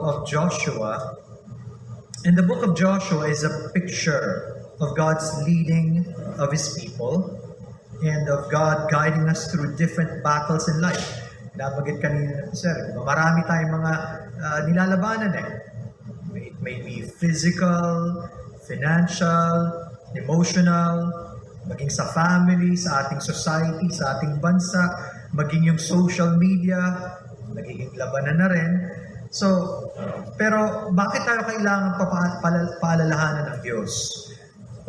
book of Joshua. And the book of Joshua is a picture of God's leading of His people and of God guiding us through different battles in life. Nabanggit kanina, sir, marami tayong mga nilalabanan eh. It may be physical, financial, emotional, maging sa family, sa ating society, sa ating bansa, maging yung social media, nagiging labanan na rin. So, pero bakit tayo kailangan paalalahanan ng Diyos?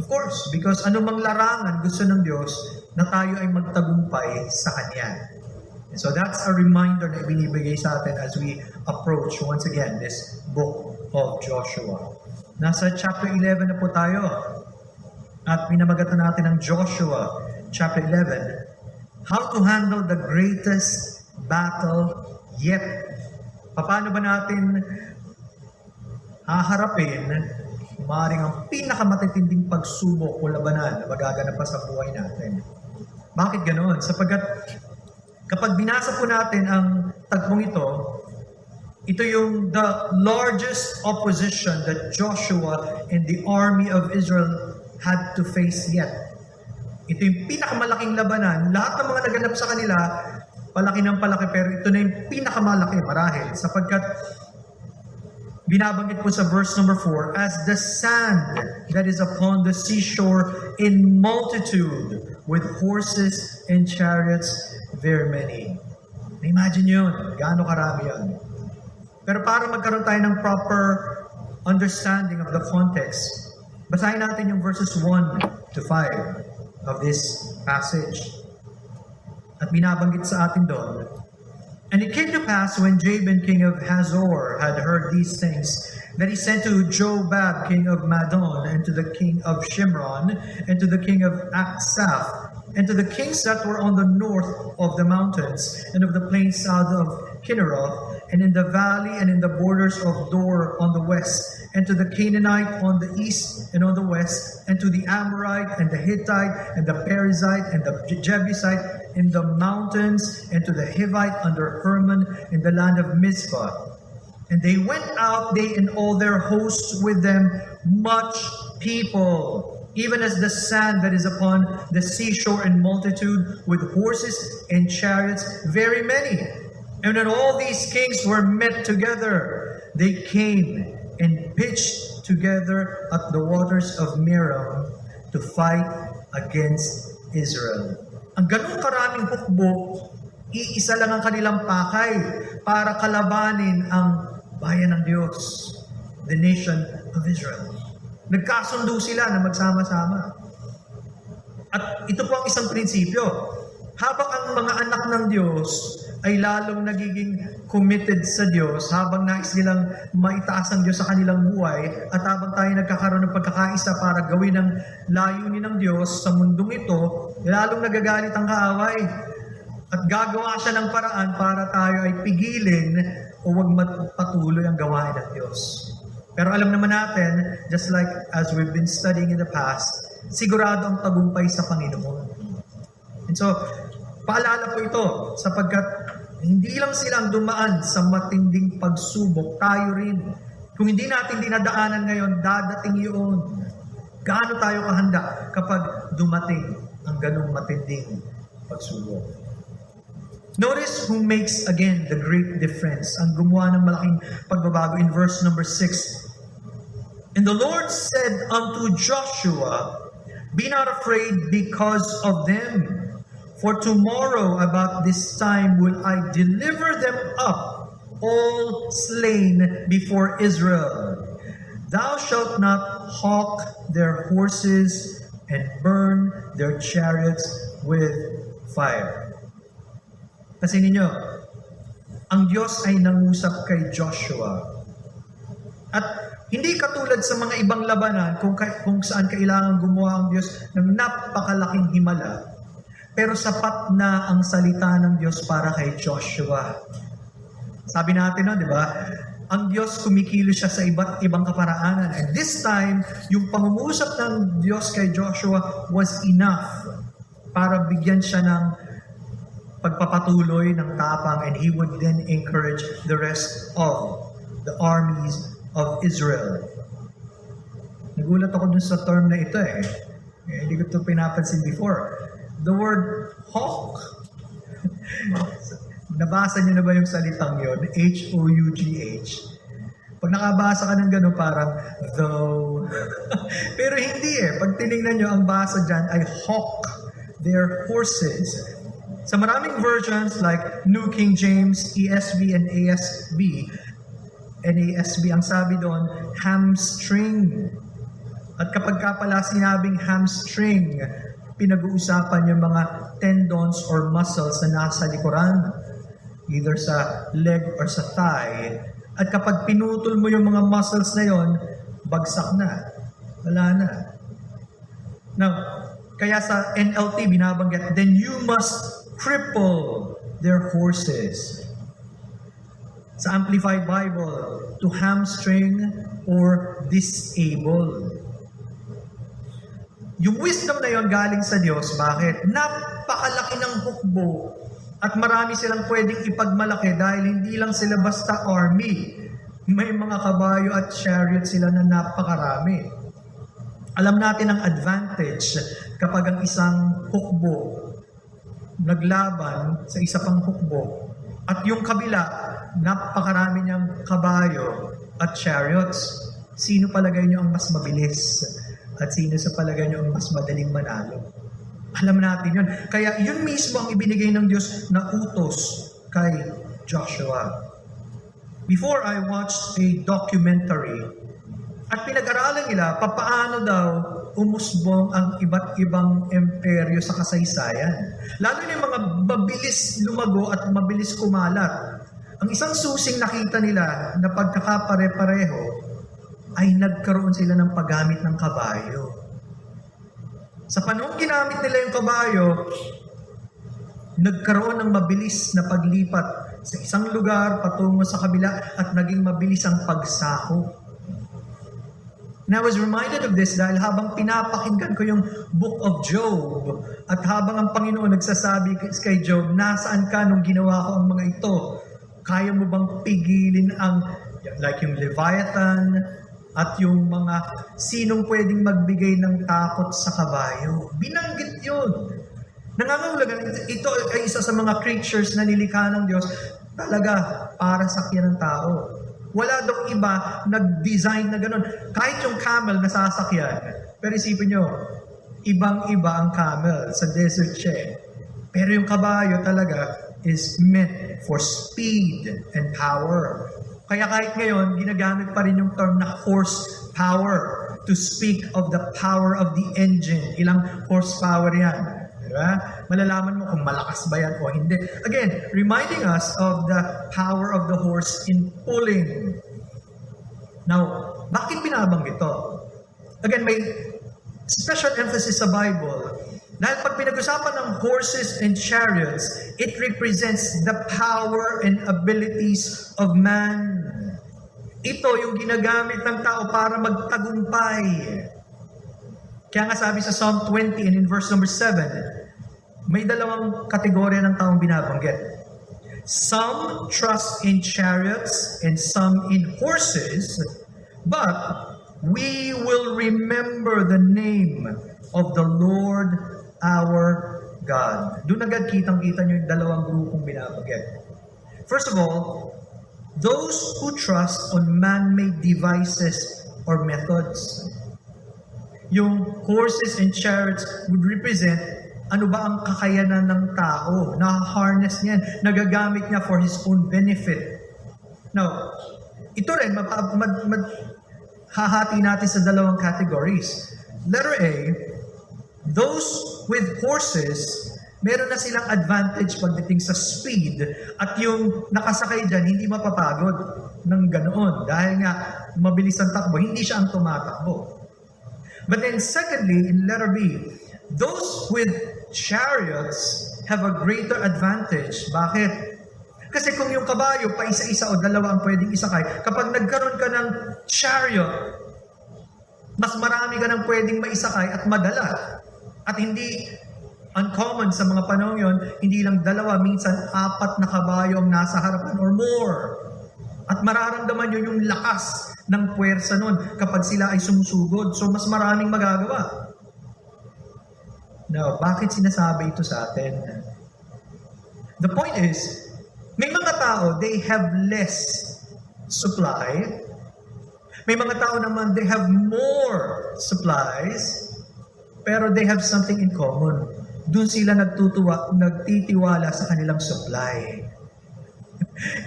Of course, because anumang larangan gusto ng Diyos na tayo ay magtagumpay sa Kanya. And so that's a reminder na ibinibigay sa atin as we approach once again this book of Joshua. Nasa chapter 11 na po tayo. At pinamagatan natin ng Joshua chapter 11, how to handle the greatest battle yet. Paano ba natin haharapin maaaring ang pinakamatitinding pagsubok o labanan na magaganap pa sa buhay natin? Bakit ganoon? Sapagkat kapag binasa po natin ang tagpong ito yung the largest opposition that Joshua and the army of Israel had to face yet. Ito yung pinakamalaking labanan. Lahat ng mga naganap sa kanila, palaki ng palaki, pero ito na yung pinakamalaki marahil. Sapagkat, binabanggit po sa verse number 4, as the sand that is upon the seashore in multitude, with horses and chariots, very many. Imagine yun, gaano karami yun. Pero para magkaroon tayo ng proper understanding of the context, basahin natin yung verses 1 to 5 of this passage. At binabanggit sa atin doon, and it came to pass when Jabin, king of Hazor, had heard these things, that he sent to Jobab, king of Madon, and to the king of Shimron, and to the king of Aksaph, and to the kings that were on the north of the mountains, and of the plains south of Kinneroth, and in the valley and in the borders of Dor on the west, and to the Canaanite on the east and on the west, and to the Amorite and the Hittite and the Perizzite and the Jebusite in the mountains, and to the Hivite under Hermon in the land of Mizpah. And they went out, they and all their hosts with them, much people, even as the sand that is upon the seashore in multitude, with horses and chariots, very many. And when all these kings were met together, they came and pitched together at the waters of Merom to fight against Israel. Ang ganung karaming hukbo, iisa lang ang kanilang pakay para kalabanin ang bayan ng Diyos, the nation of Israel. Nagkasundo sila na magsama-sama. At ito po ang isang prinsipyo. Habang ang mga anak ng Diyos ay lalong nagiging committed sa Diyos, habang nais nilang maitaas ang Diyos sa kanilang buhay, at habang tayo nagkakaroon ng pagkakaisa para gawin ang layunin ng Diyos sa mundong ito, lalong nagagalit ang kaaway. At gagawa siya ng paraan para tayo ay pigilin o huwag magpatuloy ang gawain ng Diyos. Pero alam naman natin, just like as we've been studying in the past, sigurado ang tagumpay sa Panginoon. And so, paalala po ito, sapagkat hindi lang silang dumaan sa matinding pagsubok, tayo rin. Kung hindi natin dinadaanan ngayon, dadating yun. Gaano tayo kahanda kapag dumating ang ganung matinding pagsubok? Notice who makes again the great difference. Ang gumawa ng malaking pagbabago in verse number 6. And the Lord said unto Joshua, be not afraid because of them. For tomorrow about this time will I deliver them up, all slain before Israel. Thou shalt not hawk their horses and burn their chariots with fire. Kasi ninyo, ang Diyos ay nangusap kay Joshua. At hindi katulad sa mga ibang labanan kung saan kailangan gumawa ang Diyos ng napakalaking himala. Pero sapat na ang salita ng Diyos para kay Joshua. Sabi natin, no, di ba? Ang Diyos kumikilos siya sa iba't ibang kaparaanan. And this time, yung pangungusap ng Diyos kay Joshua was enough para bigyan siya ng pagpapatuloy ng tapang, and he would then encourage the rest of the armies of Israel. Nagulat ako dun sa term na ito hindi ko ito pinapansin before. The word hawk. Nabasa niyo na ba yung salitang yon? H-O-U-G-H. Pag nakabasa ka ng gano'n, parang though. Pero hindi Pag tinignan niyo, ang basa dyan ay hawk. They're horses. Sa maraming versions like New King James, ESV, and NASB, ang sabi doon, hamstring. At kapag ka pala sinabing hamstring, pinag-uusapan yung mga tendons or muscles na nasa likuran, either sa leg or sa thigh. At kapag pinutol mo yung mga muscles na yon, bagsak na. Wala na. Now, kaya sa NLT binabanggit, then you must cripple their horses. Sa Amplified Bible, to hamstring or disable. Yung wisdom na yon galing sa Diyos. Bakit? Napakalaki ng hukbo at marami silang pwedeng ipagmalaki dahil hindi lang sila basta army. May mga kabayo at chariot sila na napakarami. Alam natin ang advantage kapag ang isang hukbo naglaban sa isa pang hukbo at yung kabila, napakarami niyang kabayo at chariots. Sino palagay niyo ang mas mabilis? At sino sa palagay niyo ang mas madaling manalo? Alam natin yun. Kaya yun mismo ang ibinigay ng Diyos na utos kay Joshua. Before I watched a documentary at pinag-aralan nila papaano daw umusbong ang iba't ibang imperyo sa kasaysayan. Lalo na yung mga mabilis lumago at mabilis kumalat. Ang isang susing nakita nila na pagkakapare-pareho ay nagkaroon sila ng paggamit ng kabayo. Sa panahon ginamit nila yung kabayo, nagkaroon ng mabilis na paglipat sa isang lugar patungo sa kabila at naging mabilis ang pagsako. And I was reminded of this dahil habang pinapakinggan ko yung Book of Job at habang ang Panginoon nagsasabi kay Job, nasaan ka nung ginawa ko ang mga ito? Kaya mo bang pigilin ang, like yung Leviathan, at yung mga sinong pwedeng magbigay ng takot sa kabayo? Binanggit yun. Nangangahulugan, ito ay isa sa mga creatures na nilikha ng Diyos talaga para sakyan ng tao. Wala daw iba nag-design na gano'n. Kahit yung camel nasasakyan. Pero isipin nyo, ibang-iba ang camel sa desert siya. Pero yung kabayo talaga is meant for speed and power. Kaya kahit ngayon, ginagamit pa rin yung term na horsepower to speak of the power of the engine. Ilang horsepower yan? Diba? Malalaman mo kung malakas ba yan o hindi. Again, reminding us of the power of the horse in pulling. Now, bakit binabanggit ito? Again, may special emphasis sa Bible. Dahil pag pinag-usapan ng horses and chariots, it represents the power and abilities of man. Ito yung ginagamit ng tao para magtagumpay. Kaya nga sabi sa Psalm 20 and in verse number 7, may dalawang kategorya ng taong binabanggit. Some trust in chariots and some in horses, but we will remember the name of the Lord our God. Doon agad kitang-kita nyo yung dalawang grupong binabanggit. First of all, those who trust on man-made devices or methods. Yung horses and chariots would represent ano ba ang kakayanan ng tao. Na-harness niyan, nagagamit niya for his own benefit. Now, ito rin, hahati natin sa dalawang categories. Letter A, those with horses, meron na silang advantage pagdating sa speed at yung nakasakay dyan, hindi mapapagod ng ganoon. Dahil nga, mabilis ang takbo, hindi siya ang tumatakbo. But then secondly, in letter B, those with chariots have a greater advantage. Bakit? Kasi kung yung kabayo, pa isa-isa o dalawa ang pwedeng isakay, kapag nagkaroon ka ng chariot, mas marami ka nang pwedeng maisakay at madala. At hindi uncommon sa mga panahon yon, hindi lang dalawa, minsan 4 na kabayo ang nasa harapan or more. At mararamdaman nyo yung lakas ng puwersa nun kapag sila ay sumusugod. So, mas maraming magagawa. Now, bakit sinasabi ito sa atin? The point is, may mga tao, they have less supply. May mga tao naman, they have more supplies, pero they have something in common. Doon sila nagtitiwala sa kanilang supply.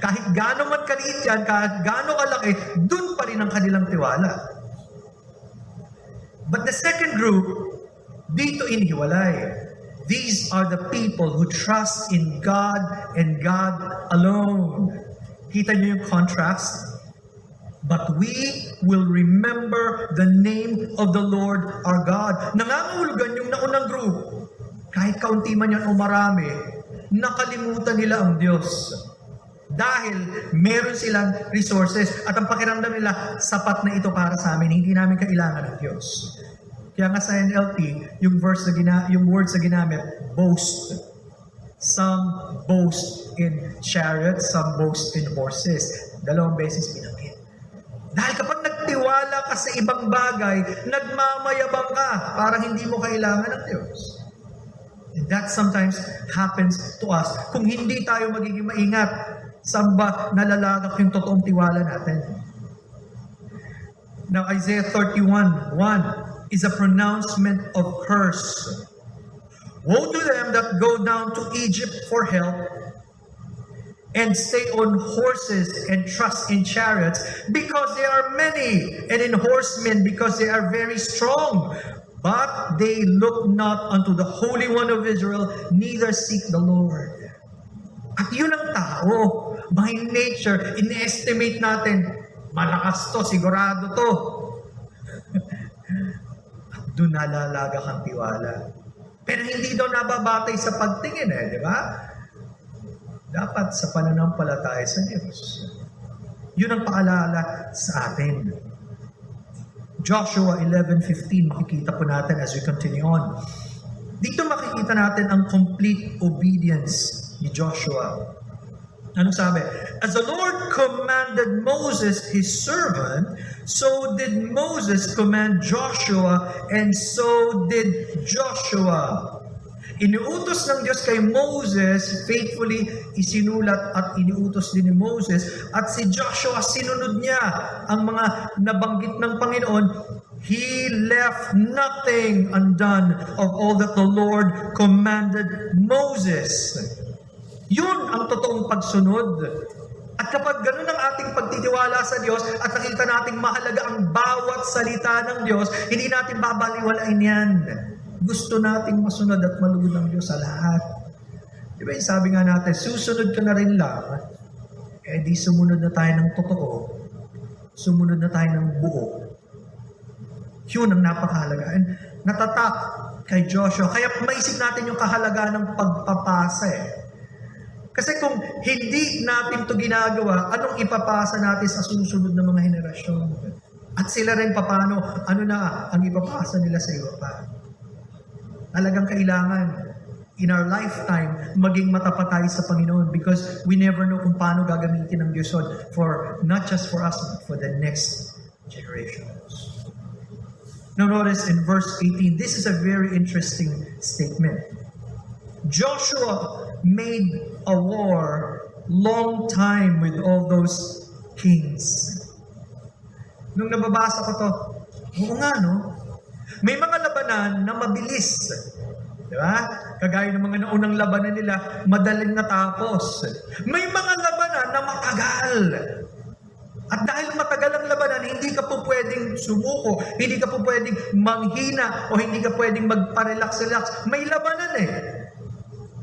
Kahit gaano man kaliit yan, kahit gaano kalaki, doon pa rin ang kanilang tiwala. But the second group, dito inihiwalay. These are the people who trust in God and God alone. Kita niyo yung contrast? But we will remember the name of the Lord our God. Nangangahulugan yung naunang group. Kahit kaunti man yan o marami, nakalimutan nila ang Diyos. Dahil meron silang resources at ang pakiramdam nila, sapat na ito para sa amin, hindi namin kailangan ng Diyos. Kaya nga sa NLT, yung words na ginamit, boast. Some boast in chariots, some boast in horses. Dalawang beses binanggit. Dahil kapag nagtiwala ka sa ibang bagay, nagmamayabang ka, parang hindi mo kailangan ng Diyos. And that sometimes happens to us. Kung hindi tayo magiging maingat, saan ba nalalagak yung totoong tiwala natin? Now, Isaiah 31:1 is a pronouncement of curse. Woe to them that go down to Egypt for help and stay on horses and trust in chariots because they are many, and in horsemen because they are very strong. But they look not unto the Holy One of Israel, neither seek the Lord. At yun ang tao. By nature, in-estimate natin, malakas to, sigurado to. At doon nalalaga kang tiwala. Pero hindi daw nababatay sa pagtingin di ba? Dapat sa pananampalataya sa Diyos. Yun ang paalala sa atin. Joshua 11:15, makikita po natin as we continue on. Dito makikita natin ang complete obedience ni Joshua. Ano sabi? As the Lord commanded Moses, his servant, so did Moses command Joshua, and so did Joshua. Iniutos ng Diyos kay Moses, faithfully isinulat at iniutos din ni Moses, at si Joshua, sinunod niya ang mga nabanggit ng Panginoon. He left nothing undone of all that the Lord commanded Moses. Yun ang totoong pagsunod. At kapag ganun ang ating pagtitiwala sa Diyos at nakita nating mahalaga ang bawat salita ng Diyos, hindi natin babaliwalain yan. Gusto nating masunod at malugod ng Diyos sa lahat. Di ba yung sabi nga natin, susunod ka na rin lang, di sumunod na tayo ng totoo, sumunod na tayo ng buo. Yun ang napakahalaga. And natatak kay Joshua. Kaya maisip natin yung kahalagaan ng pagpapasa Kasi kung hindi natin ito ginagawa, anong ipapasa natin sa susunod na mga henerasyon? At sila rin paano, ano na ang ipapasa nila sa iyo pa? Talagang kailangan in our lifetime maging matapat tayo sa Panginoon because we never know kung paano gagamitin ng Diyos for not just for us, but for the next generations. Now notice in verse 18, this is a very interesting statement. Joshua made a war long time with all those kings. Nung nababasa ko to, oo nga no? May mga labanan na mabilis. Di ba? Kagaya ng mga naunang labanan nila, madaling natapos. May mga labanan na matagal. At dahil matagal ang labanan, hindi ka po pwedeng sumuko, hindi ka po pwedeng manghina, o hindi ka pwedeng magparelax-relax. May labanan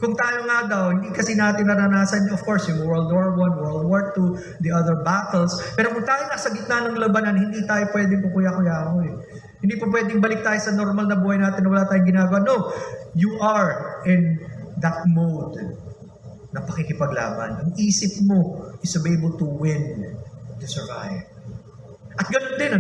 Kung tayo nga daw, hindi kasi natin naranasan, of course, yung World War I, World War II, the other battles. Pero kung tayo nasa gitna ng labanan, hindi tayo pwedeng kukuya-kuya Hindi po pwedeng balik tayo sa normal na buhay natin na wala tayong ginagawa. No, you are in that mode na pakikipaglaban. Ang isip mo is to be able to win, to survive. At ganun din,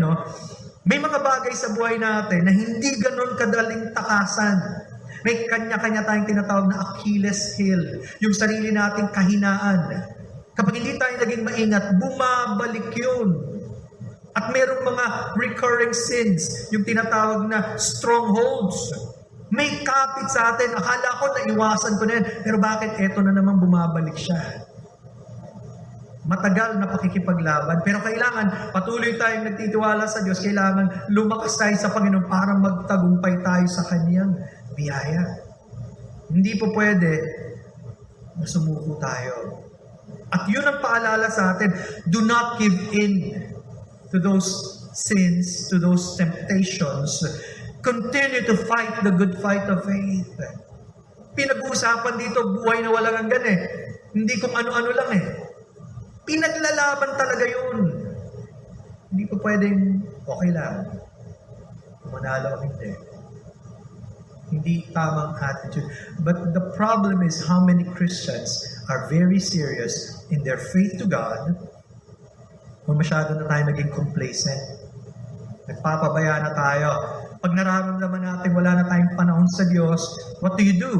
may mga bagay sa buhay natin na hindi ganun kadaling takasan. May kanya-kanya tayong tinatawag na Achilles heel, yung sarili nating kahinaan. Kapag hindi tayo naging maingat, bumabalik yun. At merong mga recurring sins, yung tinatawag na strongholds. May kapit sa atin. Akala ko naiwasan ko na yan. Pero bakit eto na naman bumabalik siya? Matagal na pakikipaglaban. Pero kailangan, patuloy tayong nagtitiwala sa Diyos. Kailangan lumakas tayo sa Panginoon para magtagumpay tayo sa Kanyang biyaya. Hindi po pwede na sumuko tayo. At yun ang paalala sa atin. Do not give in to those sins, to those temptations. Continue to fight the good fight of faith. Pinag-uusapan dito, buhay na walang hanggan eh. Hindi kung ano-ano lang eh. Pinaglalaban talaga yun. Hindi pa pwedeng okay lang. Manalo o hindi. Hindi tamang attitude. But the problem is how many Christians are very serious in their faith to God o masyado na tayo naging complacent. Nagpapabaya na tayo. Pag nararamdaman natin wala na tayong panahon sa Diyos, what do?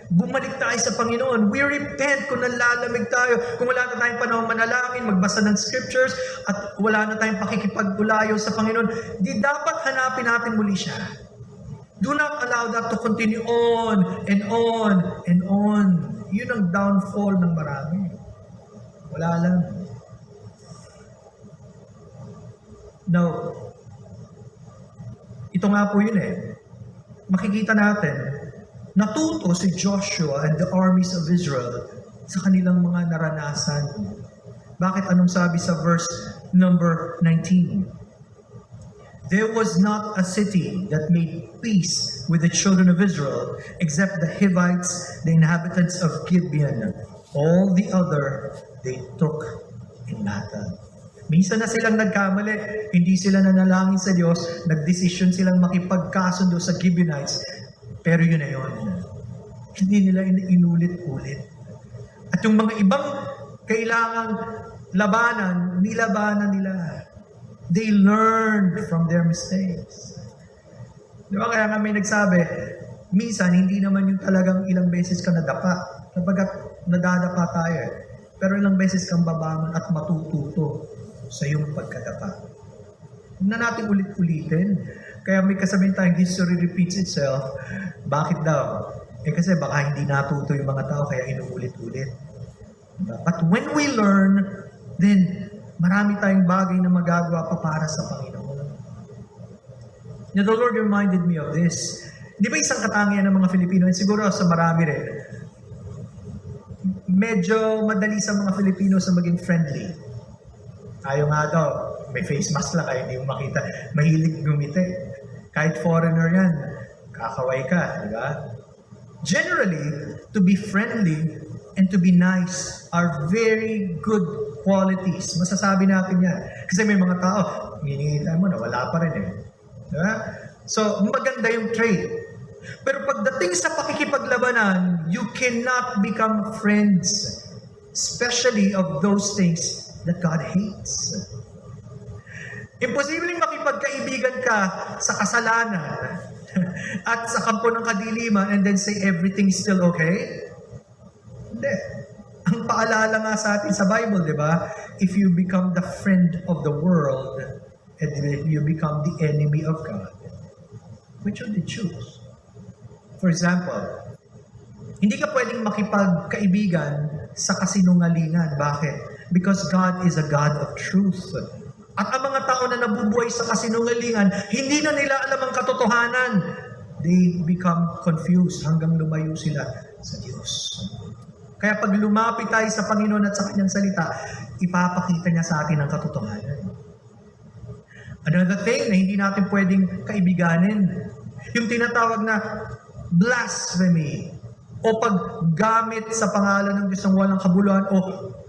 Bumalik tayo sa Panginoon. We repent kung nalalamig tayo. Kung wala na tayong panahon manalangin, magbasa ng scriptures, at wala na tayong pakikipag-ulayo sa Panginoon, di dapat hanapin natin muli siya. Do not allow that to continue on and on and on. Yun ang downfall ng marami. Wala lang. Now, ito nga po yun eh. Makikita natin, natuto si Joshua and the armies of Israel sa kanilang mga naranasan. Bakit anong sabi sa verse number 19? There was not a city that made peace with the children of Israel except the Hivites, the inhabitants of Gibeon. All the other they took in battle. Minsan na silang nagkamali, hindi sila nanalangin sa Diyos, nagdesisyon silang makipagkasundo sa Gibeonites, pero yun na yun. Hindi nila inulit-ulit. At yung mga ibang kailangang labanan, nilabanan nila. They learned from their mistakes. Di ba kaya nga may nagsabi, minsan hindi naman yung talagang ilang beses ka nadapa. Kapag nadadapa tayo, pero ilang beses kang babangon at matututo sa iyong pagkadapa. Huwag na natin ulit-ulitin. Kaya may kasabihin tayong history repeats itself. Bakit daw? Kasi baka hindi natuto yung mga tao kaya inuulit-ulit. But when we learn, then marami tayong bagay na magagawa pa para sa Panginoon. Now, the Lord reminded me of this. Di ba isang katangian ng mga Filipino, and siguro sa marami rin, medyo madali sa mga Filipino sa maging friendly. Tayo nga daw, may face mask lang kayo, hindi mo makita. Mahilig gumiti. Kahit foreigner yan, kakaway ka, di ba? Generally, to be friendly and to be nice are very good qualities. Masasabi natin yan. Kasi may mga tao, hinihintay mo na wala pa rin eh. Diba? So, maganda yung trait. Pero pagdating sa pakikipaglabanan, you cannot become friends. Especially of those things that God hates. Imposibleng makipagkaibigan ka sa kasalanan at sa kampo ng kadiliman and then say everything is still okay. Hindi. Ang paalala nga sa atin sa Bible, di ba? If you become the friend of the world and you become the enemy of God, which would you choose? For example, hindi ka pwedeng makipagkaibigan sa kasinungalingan. Bakit? Because God is a God of truth. At ang mga tao na nabubuhay sa kasinungalingan, hindi na nila alam ang katotohanan. They become confused hanggang lumayo sila sa Diyos. Kaya pag lumapit tayo sa Panginoon at sa Kanyang salita, ipapakita niya sa atin ang katotohanan. Another thing na hindi natin pwedeng kaibiganin, yung tinatawag na blasphemy, o paggamit sa pangalan ng Diyos ng walang kabuluhan, o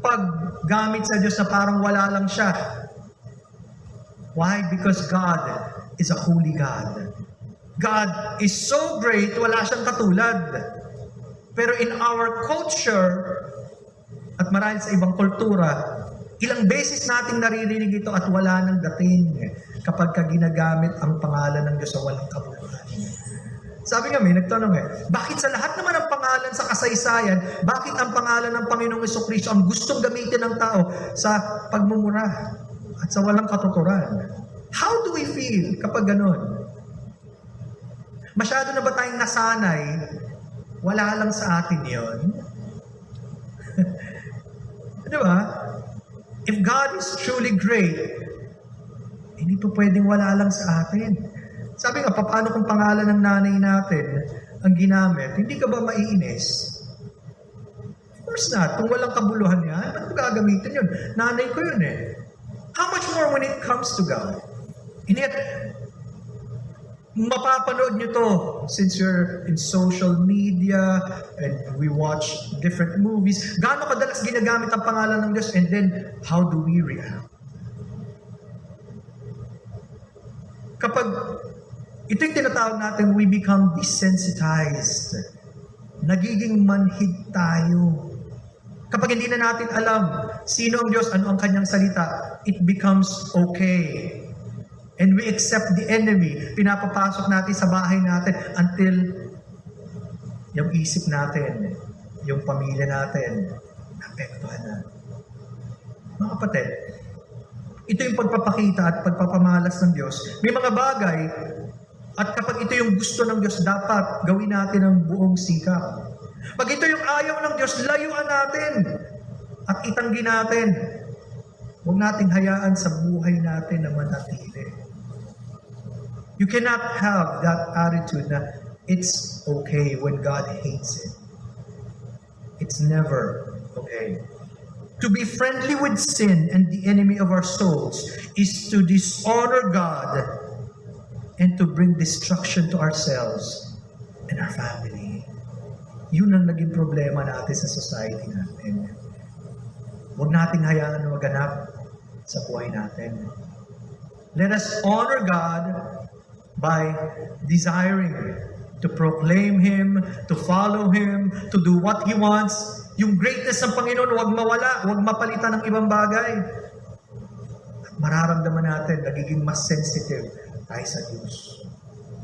paggamit sa Diyos na parang wala lang siya. Why? Because God is a holy God. God is so great, wala siyang katulad. Pero in our culture, at marahil sa ibang kultura, ilang beses nating naririnig ito at wala nang dating kapag ginagamit ang pangalan ng Diyos sa walang kabuluhan. Sabi nga, may nagtanong bakit sa lahat naman ng pangalan sa kasaysayan, bakit ang pangalan ng Panginoong Jesucristo ang gustong gamitin ng tao sa pagmumura at sa walang katuturan? How do we feel kapag ganun? Masyado na ba tayong nasanay? Wala lang sa atin yon. Di ba? If God is truly great, hindi po pwedeng wala lang sa atin. Sabi nga, paano kung pangalan ng nanay natin ang ginamit? Hindi ka ba maiinis? Of course not. Kung walang kabuluhan yan, ba't ko gagamitin yun? Nanay ko yun How much more when it comes to God? And yet, mapapanood nyo to since you're in social media and we watch different movies. Gaano kadalas ginagamit ang pangalan ng Diyos, and then, how do we react? Kapag ito yung tinatawag natin, we become desensitized. Nagiging manhid tayo. Kapag hindi na natin alam sino ang Diyos, ano ang kanyang salita, it becomes okay. And we accept the enemy. Pinapapasok natin sa bahay natin until yung isip natin, yung pamilya natin, naapektuhan na. Mga kapatid, ito yung pagpapakita at pagpapamalas ng Diyos. May mga bagay, at kapag ito yung gusto ng Diyos, dapat gawin natin ang buong sikap. Pag ito yung ayaw ng Diyos, layuan natin at itanggi natin. Huwag nating hayaan sa buhay natin na manatili. You cannot have that attitude na it's okay when God hates it. It's never okay. To be friendly with sin and the enemy of our souls is to dishonor God and to bring destruction to ourselves and our family. Yun ang naging problema natin sa society natin. Huwag nating hayaan na maganap sa buhay natin. Let us honor God by desiring to proclaim Him, to follow Him, to do what He wants. Yung greatness ng Panginoon, huwag mawala, huwag mapalitan ng ibang bagay. At mararamdaman natin, nagiging mas sensitive tayo sa Diyos.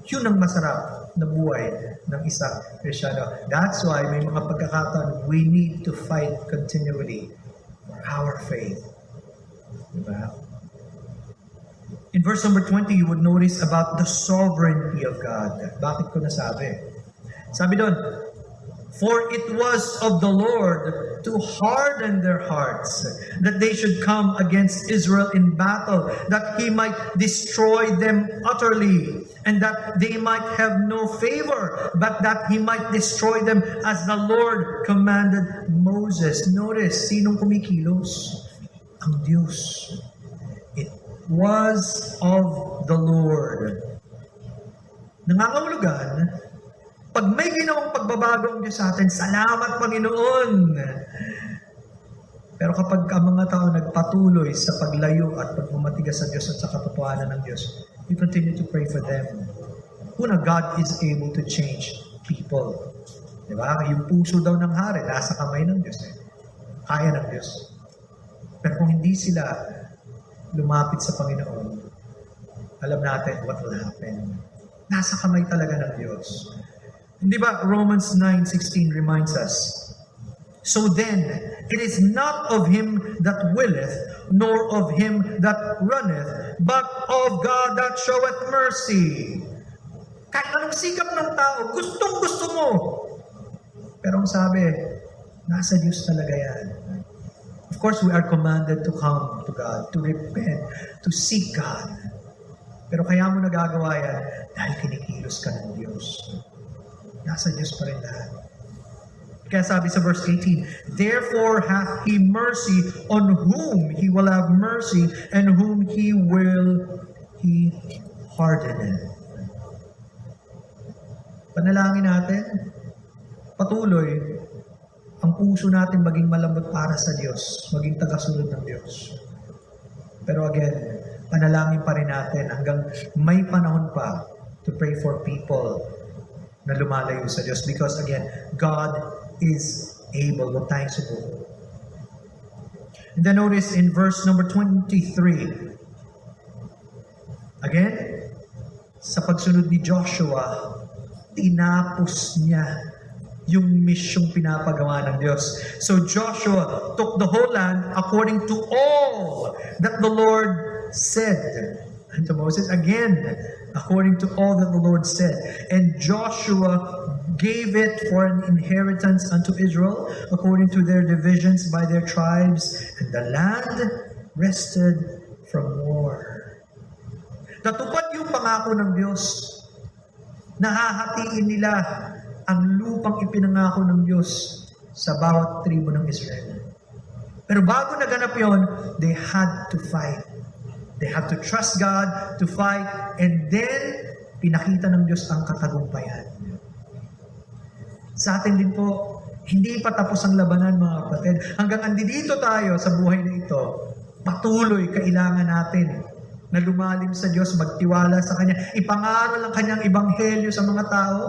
Yun ang masarap na buhay ng isang Kristiyano. That's why may mga pagkakataon, we need to fight continually for our faith. Diba? In verse number 20, you would notice about the sovereignty of God. Bakit ko nasabi? Sabi doon, for it was of the Lord to harden their hearts, that they should come against Israel in battle, that He might destroy them utterly, and that they might have no favor, but that He might destroy them as the Lord commanded Moses. Notice, sinong kumikilos? Ang Diyos. It was of the Lord. Nangangahulugan, pag may ginawang pagbabago ang Diyos sa atin, salamat Panginoon. Pero kapag ang mga tao nagpatuloy sa paglayo at pagmamatigas sa Diyos at sa katotohanan ng Diyos, we continue to pray for them. Una, God is able to change people. Diba? Yung puso daw ng hari, nasa kamay ng Diyos. Kaya ng Diyos. Pero kung hindi sila lumapit sa Panginoon, alam natin what will happen. Nasa kamay talaga ng Diyos. Hindi ba Romans 9:16 reminds us, so then, it is not of him that willeth, nor of him that runneth, but of God that showeth mercy. Kahit anong sikap ng tao, gustong-gusto mo. Pero ang sabi, nasa Diyos talaga yan. Of course, we are commanded to come to God, to repent, to seek God. Pero kaya mo nagagawa yan dahil kinikilos ka ng Diyos. Nasa Diyos pa rin lahat. Kaya sabi sa verse 18, therefore hath He mercy on whom He will have mercy, and whom He harden. Panalangin natin, patuloy, ang puso natin maging malambot para sa Diyos, maging tagasunod ng Diyos. Pero again, panalangin pa rin natin hanggang may panahon pa to pray for people na lumalayo sa Diyos. Because again, God is able. Huwag tayong subuko. And then notice in verse number 23, again, sa pagsunod ni Joshua, tinapos niya yung misyong pinapagawa ng Diyos. So Joshua took the whole land according to all that the Lord said. And to Moses, again, according to all that the Lord said. And Joshua gave it for an inheritance unto Israel, according to their divisions by their tribes, and the land rested from war. Natupad yung pangako ng Diyos. Nahahatiin nila ang lupang ipinangako ng Diyos sa bawat tribo ng Israel. Pero bago naganap yon, they had to fight. They had to trust God to fight, and then pinakita ng Diyos ang katagumpayan. Sa atin din po, hindi pa tapos ang labanan, mga kapatid. Hanggang andito tayo sa buhay na ito, patuloy kailangan natin na lumalim sa Diyos, magtiwala sa Kanya, ipangaral ang Kanyang ebanghelyo sa mga tao,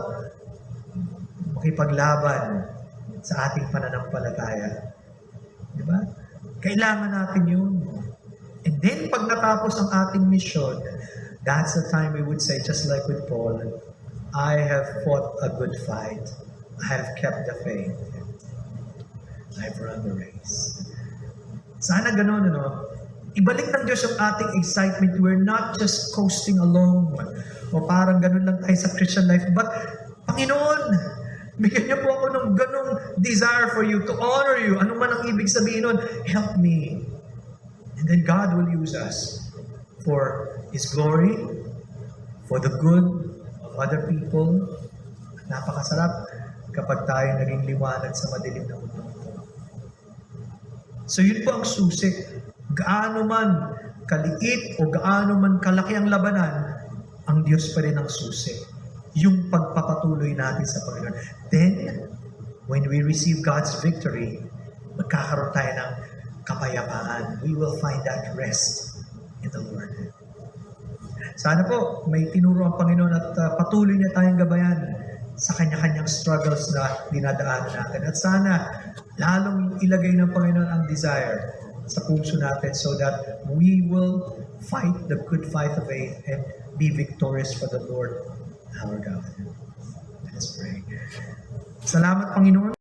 makipaglaban sa ating pananampalataya. Di ba? Kailangan natin yun. And then, pag natapos ang ating mission, that's the time we would say, just like with Paul, I have fought a good fight. I have kept the faith. I have run the race. Sana ganun, ano? Ibalik ng Diyos yung ating excitement. We're not just coasting along. O parang ganun lang tayo sa Christian life. But, Panginoon, bigyan niyo po ako ng ganung desire for you, to honor you. Ano man ang ibig sabihin nun, help me. And then God will use us for His glory, for the good of other people. Napakasarap kapag tayo naging liwanag sa madilim na mundo. So yun po ang susi. Gaano man kaliit o gaano man kalaki ang labanan, ang Diyos pa rin ang susi. Yung pagpapatuloy natin sa Panginoon. Then, when we receive God's victory, magkakaroon tayo ng kapayapaan. We will find that rest in the Lord. Sana po, may tinuro ang Panginoon at patuloy niya tayong gabayan sa kanya-kanyang struggles na dinadaanan natin. At sana, lalong ilagay ng Panginoon ang desire sa puso natin so that we will fight the good fight of faith and be victorious for the Lord our God. Let us pray. Salamat, Panginoon.